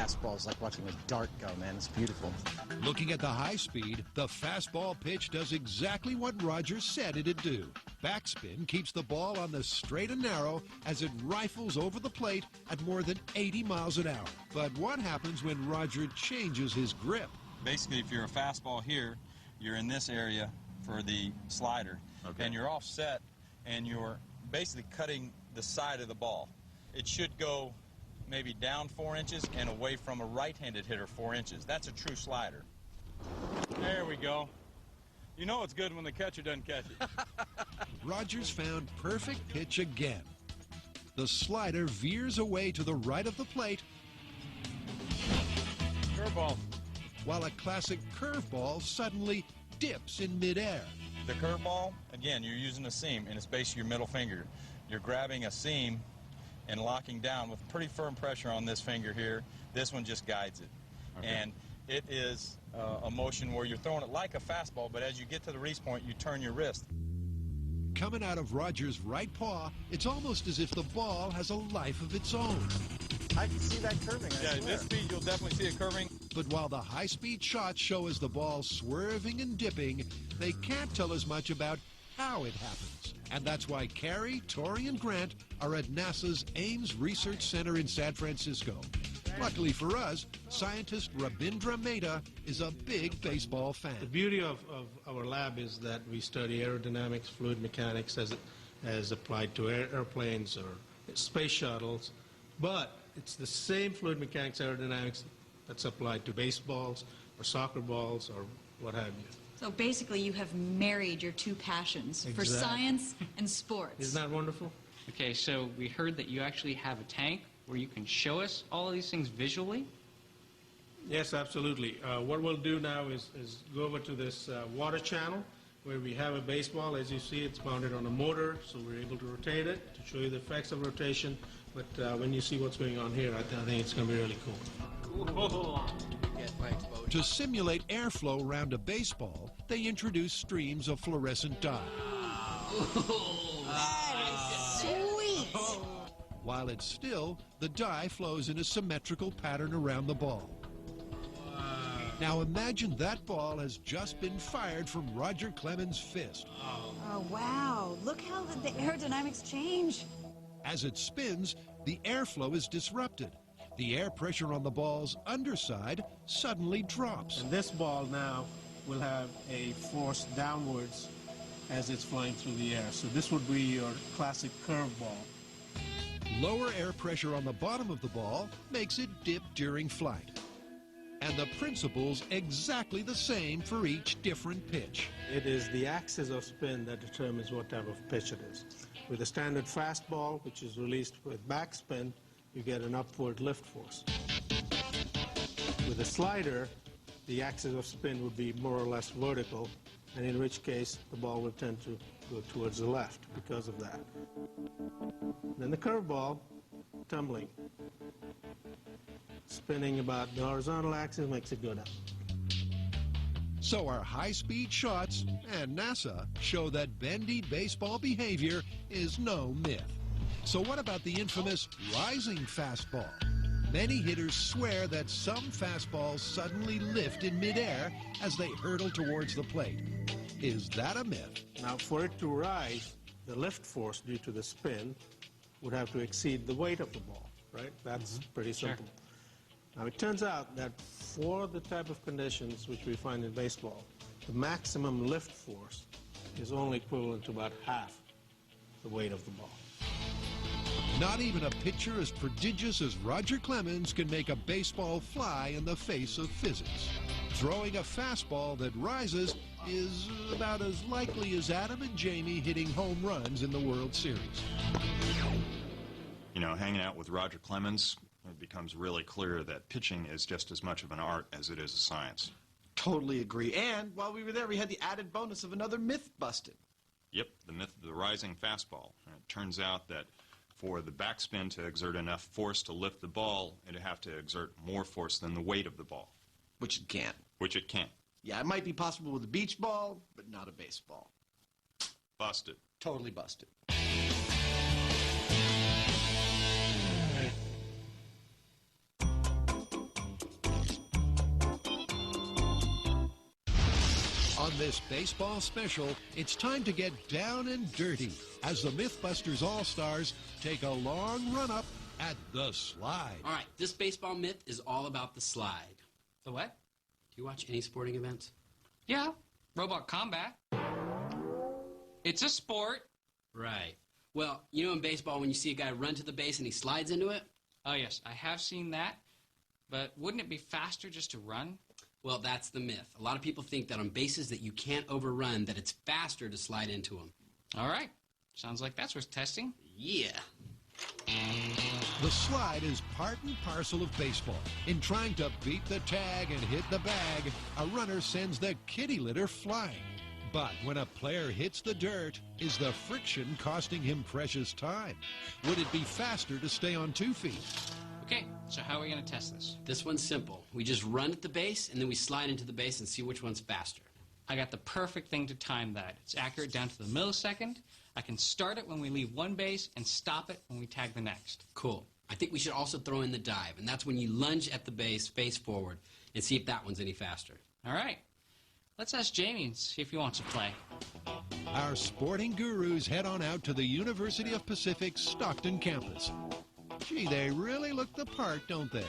fastball is like watching a dart go, man. It's beautiful. Looking at the high speed, the fastball pitch does exactly what Roger said it'd do. Backspin keeps the ball on the straight and narrow as it rifles over the plate at more than 80 miles an hour. But what happens when Roger changes his grip? Basically, if you're a fastball here, you're in this area for the slider. Okay. And you're offset, and you're basically cutting the side of the ball. It should go maybe down 4 inches and away from a right-handed hitter 4 inches. That's a true slider. There we go. You know it's good when the catcher doesn't catch it. Rogers found perfect pitch again. The slider veers away to the right of the plate, Curveball. while a classic curveball suddenly dips in midair. The curveball, again, you're using a seam, and it's basically your middle finger. You're grabbing a seam and locking down with pretty firm pressure on this finger here. This one just guides it. Okay. And it is a motion where you're throwing it like a fastball, but as you get to the release point, you turn your wrist. Coming out of Roger's right paw, it's almost as if the ball has a life of its own. I can see that curving. Yeah, at this speed, you'll definitely see it curving. But while the high-speed shots show us the ball swerving and dipping, they can't tell us much about how it happens. And that's why Carrie, Tori, and Grant are at NASA's Ames Research Center in San Francisco. Luckily for us, scientist Rabindra Mehta is a big baseball fan. The beauty of our lab is that we study aerodynamics, fluid mechanics as applied to airplanes or space shuttles, but it's the same fluid mechanics, aerodynamics that's applied to baseballs or soccer balls or what have you. So basically you have married your two passions for Exactly. science and sports. Isn't that wonderful? Okay, so we heard that you actually have a tank where you can show us all of these things visually? Yes, absolutely. What we'll do now is go over to this water channel where we have a baseball. As you see, it's mounted on a motor, so we're able to rotate it to show you the effects of rotation. But when you see what's going on here, I think it's going to be really cool. Cool. To simulate airflow around a baseball, they introduce streams of fluorescent dye. Sweet! While it's still, the dye flows in a symmetrical pattern around the ball. Now imagine that ball has just been fired from Roger Clemens' fist. Oh, wow. Look how the aerodynamics change. As it spins, the airflow is disrupted. The air pressure on the ball's underside suddenly drops. And this ball now will have a force downwards as it's flying through the air. So this would be your classic curve ball. Lower air pressure on the bottom of the ball makes it dip during flight. And the principle's exactly the same for each different pitch. It is the axis of spin that determines what type of pitch it is. With a standard fastball, which is released with backspin, you get an upward lift force. With a slider, the axis of spin would be more or less vertical, and in which case the ball would tend to go towards the left because of that. Then the curveball, tumbling. Spinning about the horizontal axis makes it go down. So our high-speed shots and NASA show that bendy baseball behavior is no myth. So what about the infamous rising fastball? Many hitters swear that some fastballs suddenly lift in midair as they hurtle towards the plate. Is that a myth? Now, for it to rise, the lift force due to the spin would have to exceed the weight of the ball, right? That's pretty simple. Sure. Now, it turns out that for the type of conditions which we find in baseball, the maximum lift force is only equivalent to about half the weight of the ball. Not even a pitcher as prodigious as Roger Clemens can make a baseball fly in the face of physics. Throwing a fastball that rises is about as likely as Adam and Jamie hitting home runs in the World Series. You know, hanging out with Roger Clemens, it becomes really clear that pitching is just as much of an art as it is a science. Totally agree. And while we were there, we had the added bonus of another myth busted. Yep, the myth of the rising fastball. And it turns out that for the backspin to exert enough force to lift the ball, it'd have to exert more force than the weight of the ball. Which it can't. Which it can't. Yeah, it might be possible with a beach ball, but not a baseball. Busted. Totally busted. On this baseball special, it's time to get down and dirty as the Mythbusters All-Stars take a long run-up at the slide. All right, this baseball myth is all about the slide. The what? Do you watch any sporting events? Yeah, Robot Combat. It's a sport. Right. Well, you know in baseball when you see a guy run to the base and he slides into it? Oh, yes, I have seen that. But wouldn't it be faster just to run? Well, that's the myth. A lot of people think that on bases that you can't overrun, that it's faster to slide into them. All right. Sounds like that's worth testing. Yeah. The slide is part and parcel of baseball. In trying to beat the tag and hit the bag, a runner sends the kitty litter flying. But when a player hits the dirt, is the friction costing him precious time? Would it be faster to stay on 2 feet? Okay, so how are we going to test this? This one's simple. We just run at the base, and then we slide into the base and see which one's faster. I got the perfect thing to time that. It's accurate down to the millisecond. I can start it when we leave one base and stop it when we tag the next. Cool. I think we should also throw in the dive, and that's when you lunge at the base face forward and see if that one's any faster. All right. Let's ask Jamie and see if he wants to play. Our sporting gurus head on out to the University of Pacific's Stockton campus. Gee, they really look the part, don't they?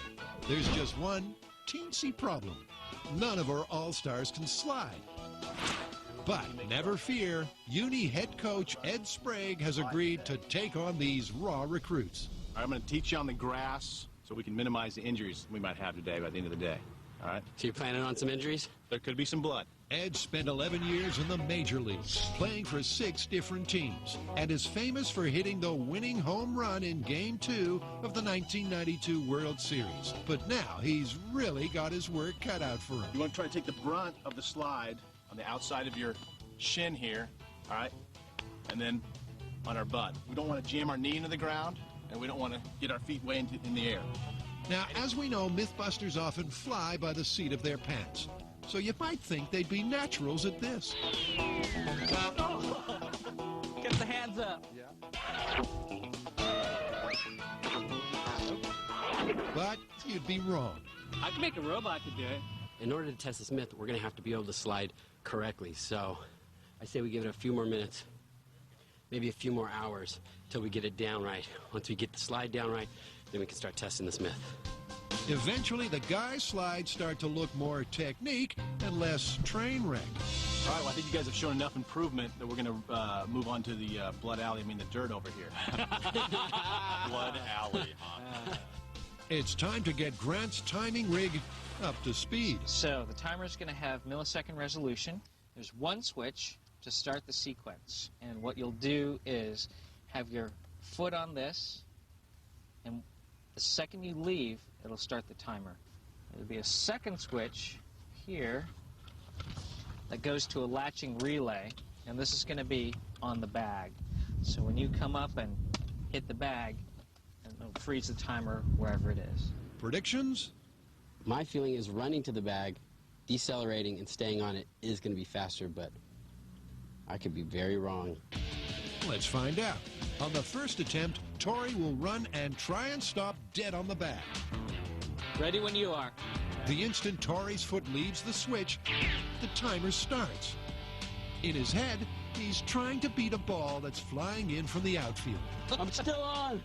There's just one teensy problem. None of our All-Stars can slide. But never fear, Uni head coach Ed Sprague has agreed to take on these raw recruits. All right, I'm going to teach you on the grass so we can minimize the injuries we might have today by the end of the day. All right? So you're planning on some injuries? There could be some blood. Ed spent 11 years in the major leagues, playing for 6 different teams, and is famous for hitting the winning home run in Game 2 of the 1992 World Series. But now he's really got his work cut out for him. You want to try to take the brunt of the slide on the outside of your shin here, all right? And then on our butt. We don't want to jam our knee into the ground, and we don't want to get our feet way in the air. Now, as we know, Mythbusters often fly by the seat of their pants. So you might think they'd be naturals at this. Get the hands up. But you'd be wrong. I can make a robot to do it. In order to test this myth, we're going to have to be able to slide correctly. So I say we give it a few more minutes, maybe a few more hours, till we get it down right. Once we get the slide down right, then we can start testing this myth. Eventually, the guys' slides start to look more technique and less train wreck. All right, well, I think you guys have shown enough improvement that we're going to move on to the blood alley, the dirt over here. Blood alley, huh? It's time to get Grant's timing rig up to speed. So the timer is going to have millisecond resolution. There's one switch to start the sequence. And what you'll do is have your foot on this, and the second you leave, it'll start the timer. There'll be a second switch here that goes to a latching relay, and this is going to be on the bag. So when you come up and hit the bag, it'll freeze the timer wherever it is. Predictions? My feeling is running to the bag, decelerating, and staying on it is going to be faster, but I could be very wrong. Let's find out. On the first attempt, Tori will run and try and stop dead on the bag. Ready when you are. The instant Tori's foot leaves the switch, the timer starts. In his head, he's trying to beat a ball that's flying in from the outfield. I'm still on!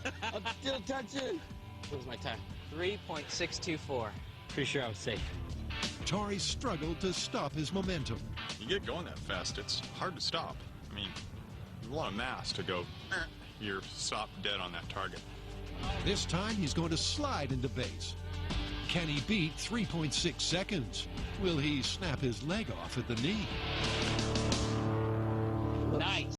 I'm still touching! What was my time? 3.624. Pretty sure I was safe. Tori struggled to stop his momentum. You get going that fast, it's hard to stop. I mean, there's a lot of mass to go, you're stopped dead on that target. This time, he's going to slide into base. Can he beat 3.6 seconds? Will he snap his leg off at the knee? Nice.